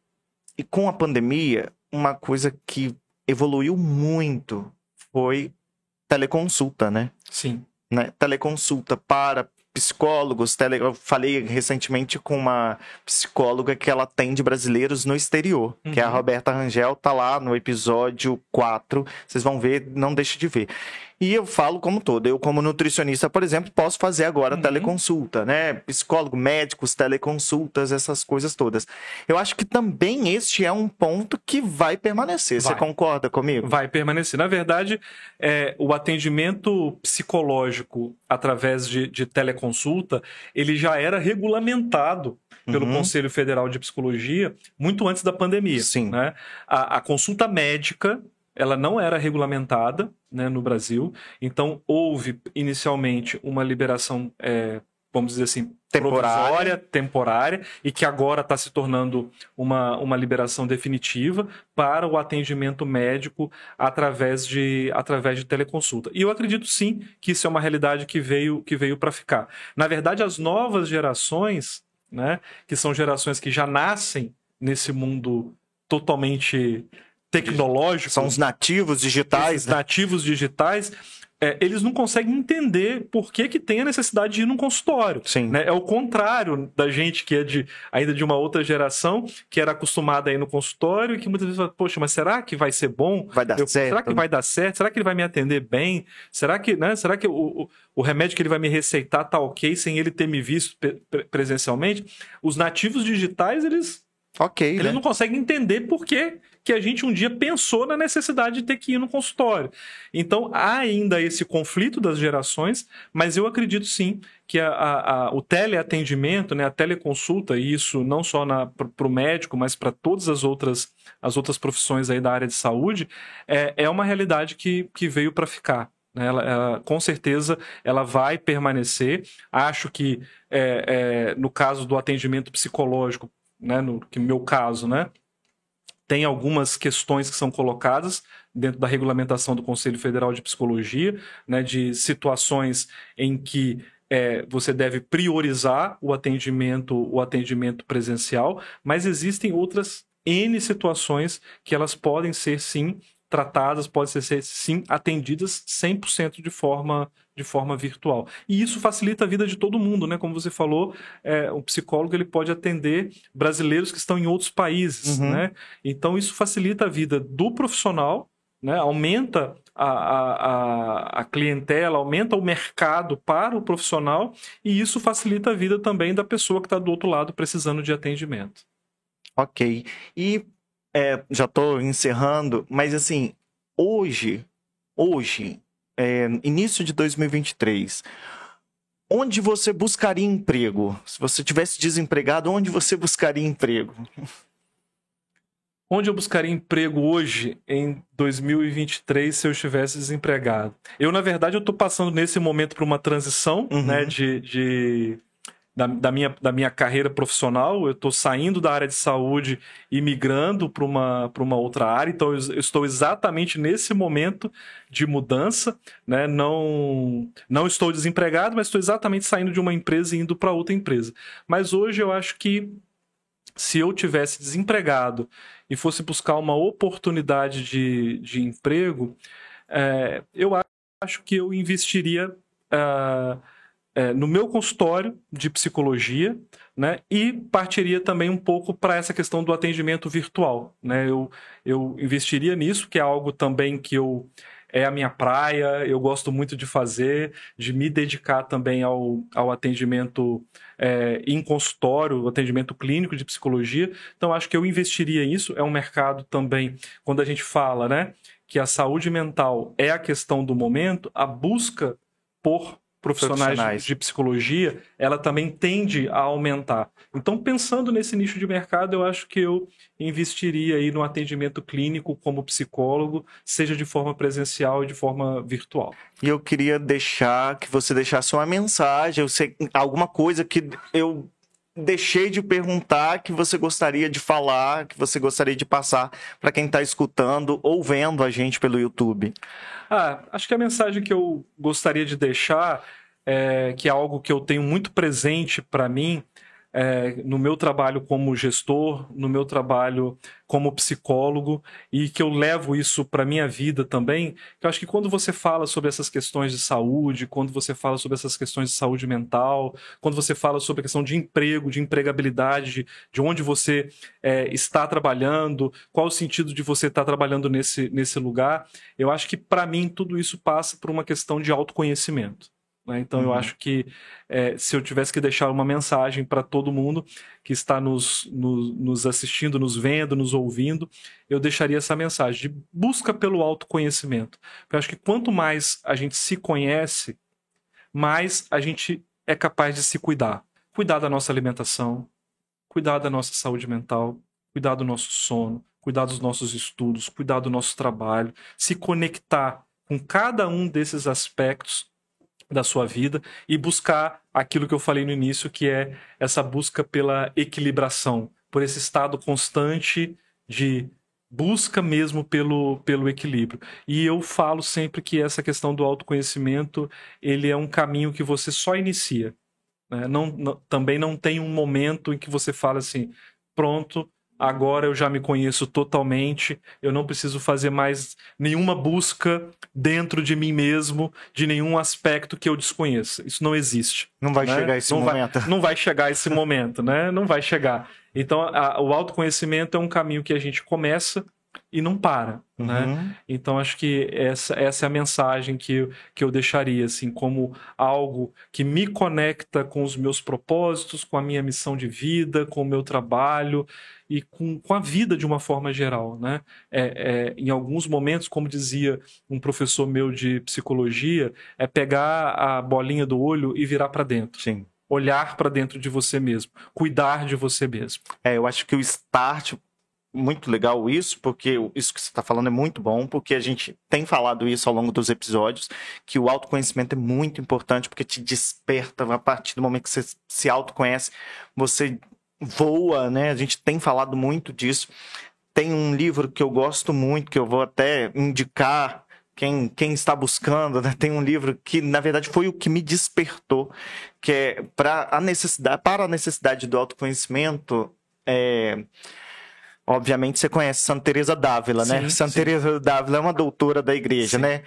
A: com a pandemia, uma coisa que evoluiu muito foi teleconsulta, né?
B: Sim.
A: Né? Teleconsulta para psicólogos. Eu falei recentemente com uma psicóloga que ela atende brasileiros no exterior, que é a Roberta Rangel, tá lá no episódio 4. Vocês vão ver, não deixe de ver. E eu falo como todo. Eu, como nutricionista, por exemplo, posso fazer agora teleconsulta, né? Psicólogo, médicos, teleconsultas, essas coisas todas. Eu acho que também este é um ponto que vai permanecer. Você concorda comigo?
B: Vai permanecer. Na verdade, o atendimento psicológico através de teleconsulta, ele já era regulamentado pelo Conselho Federal de Psicologia muito antes da pandemia.
A: Sim.
B: Né? A consulta médica, ela não era regulamentada, né, no Brasil. Então, houve inicialmente uma liberação, vamos dizer assim, provisória, temporária, e que agora está se tornando uma liberação definitiva para o atendimento médico através de teleconsulta. E eu acredito sim que isso é uma realidade que veio para ficar. Na verdade, as novas gerações, né, que são gerações que já nascem nesse mundo totalmente tecnológico.
A: São os nativos digitais.
B: Né? Nativos digitais, eles não conseguem entender por que tem a necessidade de ir num consultório.
A: Sim.
B: Né? É o contrário da gente que é ainda de uma outra geração, que era acostumada a ir no consultório e que muitas vezes fala, poxa, mas será que vai ser bom?
A: Vai dar certo?
B: Será que vai dar certo? Será que ele vai me atender bem? Será que o remédio que ele vai me receitar tá ok sem ele ter me visto presencialmente? Os nativos digitais, eles não conseguem entender por que a gente um dia pensou na necessidade de ter que ir no consultório. Então, há ainda esse conflito das gerações, mas eu acredito sim que o teleatendimento, né, a teleconsulta, e isso não só para o médico, mas para todas as outras profissões aí da área de saúde, é uma realidade que veio para ficar. Ela, com certeza, ela vai permanecer. Acho que, no caso do atendimento psicológico, né, no meu caso, né, tem algumas questões que são colocadas dentro da regulamentação do Conselho Federal de Psicologia, né, de situações em que você deve priorizar o atendimento presencial, mas existem outras N situações que elas podem ser, sim, tratadas, podem ser, sim, atendidas 100% de forma virtual. E isso facilita a vida de todo mundo, né? Como você falou, o psicólogo ele pode atender brasileiros que estão em outros países, né? Então, isso facilita a vida do profissional, né? Aumenta a clientela, aumenta o mercado para o profissional e isso facilita a vida também da pessoa que está do outro lado precisando de atendimento.
A: Ok. E já estou encerrando, mas assim, hoje, início de 2023, onde você buscaria emprego? Se você tivesse desempregado, onde você buscaria emprego?
B: Onde eu buscaria emprego hoje, em 2023, se eu estivesse desempregado? Na verdade, eu estou passando nesse momento por uma transição, né, da minha carreira profissional. Eu estou saindo da área de saúde e migrando para uma outra área. Então, eu estou exatamente nesse momento de mudança, né? Não estou desempregado, mas estou exatamente saindo de uma empresa e indo para outra empresa. Mas hoje eu acho que se eu tivesse desempregado e fosse buscar uma oportunidade de emprego, eu acho que eu investiria no meu consultório de psicologia, né, e partiria também um pouco para essa questão do atendimento virtual, né? Eu investiria nisso, que é algo também que é a minha praia, eu gosto muito de fazer, de me dedicar também ao atendimento em consultório, o atendimento clínico de psicologia. Então, acho que eu investiria nisso. É um mercado também, quando a gente fala, né, que a saúde mental é a questão do momento, a busca por profissionais de psicologia, ela também tende a aumentar. Então, pensando nesse nicho de mercado, eu acho que eu investiria aí no atendimento clínico como psicólogo, seja de forma presencial e de forma virtual.
A: E eu queria que você deixasse uma mensagem, alguma coisa que eu deixei de perguntar, que você gostaria de falar, que você gostaria de passar para quem está escutando ou vendo a gente pelo YouTube.
B: Acho que a mensagem que eu gostaria de deixar que é algo que eu tenho muito presente para mim, no meu trabalho como gestor, no meu trabalho como psicólogo, e que eu levo isso para minha vida também, que eu acho que quando você fala sobre essas questões de saúde, quando você fala sobre essas questões de saúde mental, quando você fala sobre a questão de emprego, de empregabilidade, de onde você está trabalhando, qual o sentido de você estar trabalhando nesse lugar, eu acho que para mim tudo isso passa por uma questão de autoconhecimento. Então, eu acho que se eu tivesse que deixar uma mensagem para todo mundo que está nos assistindo, nos vendo, nos ouvindo, eu deixaria essa mensagem de busca pelo autoconhecimento. Porque eu acho que quanto mais a gente se conhece, mais a gente é capaz de se cuidar. Cuidar da nossa alimentação, cuidar da nossa saúde mental, cuidar do nosso sono, cuidar dos nossos estudos, cuidar do nosso trabalho, se conectar com cada um desses aspectos da sua vida e buscar aquilo que eu falei no início, que é essa busca pela equilibração, por esse estado constante de busca mesmo pelo equilíbrio. E eu falo sempre que essa questão do autoconhecimento, ele é um caminho que você só inicia, né? Também não tem um momento em que você fala assim, pronto, agora eu já me conheço totalmente, eu não preciso fazer mais nenhuma busca dentro de mim mesmo, de nenhum aspecto que eu desconheça. Isso não existe.
A: Não vai chegar esse momento.
B: Não vai chegar esse momento, né? Não vai chegar. Então, o autoconhecimento é um caminho que a gente começa e não para, né? Então, acho que essa é a mensagem que eu deixaria, assim, como algo que me conecta com os meus propósitos, com a minha missão de vida, com o meu trabalho e com a vida de uma forma geral, né? Em alguns momentos, como dizia um professor meu de psicologia, é pegar a bolinha do olho e virar para dentro.
A: Sim.
B: Olhar para dentro de você mesmo, cuidar de você mesmo.
A: Eu acho que o start, muito legal isso, porque isso que você está falando é muito bom, porque a gente tem falado isso ao longo dos episódios, que o autoconhecimento é muito importante, porque te desperta a partir do momento que você se autoconhece, você voa, né? A gente tem falado muito disso. Tem um livro que eu gosto muito, que eu vou até indicar quem está buscando, né? Tem um livro que, na verdade, foi o que me despertou, que é para a necessidade do autoconhecimento. Obviamente você conhece Santa Teresa d'Ávila, né? Santa Teresa d'Ávila é uma doutora da igreja, sim, né?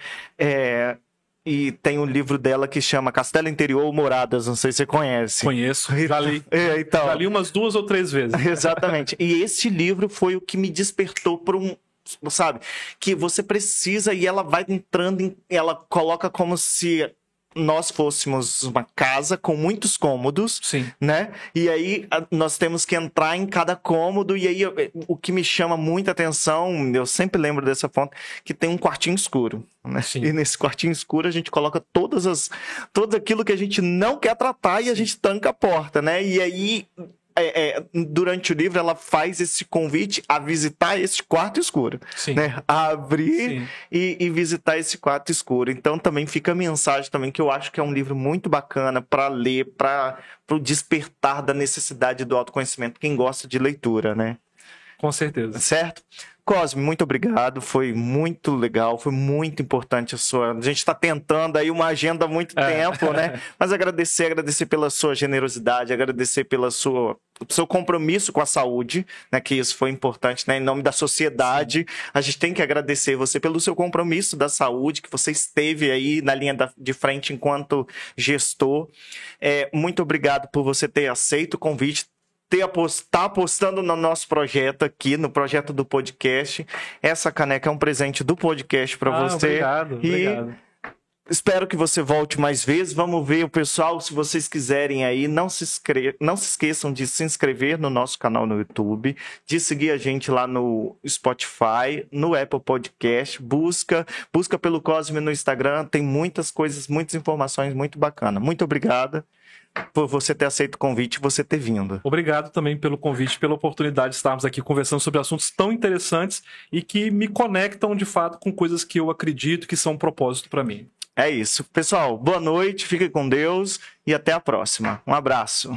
A: E tem um livro dela que chama Castelo Interior ou Moradas, não sei se você conhece.
B: Conheço, já li.
A: Então,
B: já li umas 2 ou 3 vezes.
A: Exatamente. E esse livro foi o que me despertou para sabe, que você precisa, e ela vai entrando, ela coloca como se nós fôssemos uma casa com muitos cômodos,
B: Sim.
A: né? E aí nós temos que entrar em cada cômodo, e aí o que me chama muita atenção, eu sempre lembro dessa fonte, que tem um quartinho escuro, né?
B: Sim.
A: E nesse quartinho escuro a gente coloca tudo aquilo que a gente não quer tratar e a gente tranca a porta, né? E aí... durante o livro ela faz esse convite a visitar esse quarto escuro,
B: Sim.
A: né? A abrir e visitar esse quarto escuro. Então também fica a mensagem também que eu acho que é um livro muito bacana para ler, para o despertar da necessidade do autoconhecimento, quem gosta de leitura, né?
B: Com certeza.
A: Certo? Cosme, muito obrigado, foi muito legal, foi muito importante a gente está tentando aí uma agenda há muito tempo, né? Mas agradecer pela sua generosidade, agradecer pelo seu compromisso com a saúde, né? Que isso foi importante, né? Em nome da sociedade, a gente tem que agradecer você pelo seu compromisso da saúde, que você esteve aí na linha de frente enquanto gestor. Muito obrigado por você ter aceito o convite, tá apostando no nosso projeto aqui, no projeto do podcast. Essa caneca é um presente do podcast para você.
B: Obrigado.
A: Espero que você volte mais vezes. Vamos ver o pessoal, se vocês quiserem aí, não se esqueçam de se inscrever no nosso canal no YouTube, de seguir a gente lá no Spotify, no Apple Podcast, busca pelo Cosme no Instagram, tem muitas coisas, muitas informações muito bacanas. Muito obrigado por você ter aceito o convite e você ter vindo.
B: Obrigado também pelo convite, pela oportunidade de estarmos aqui conversando sobre assuntos tão interessantes e que me conectam, de fato, com coisas que eu acredito que são um propósito para mim.
A: É isso. Pessoal, boa noite, fiquem com Deus e até a próxima. Um abraço.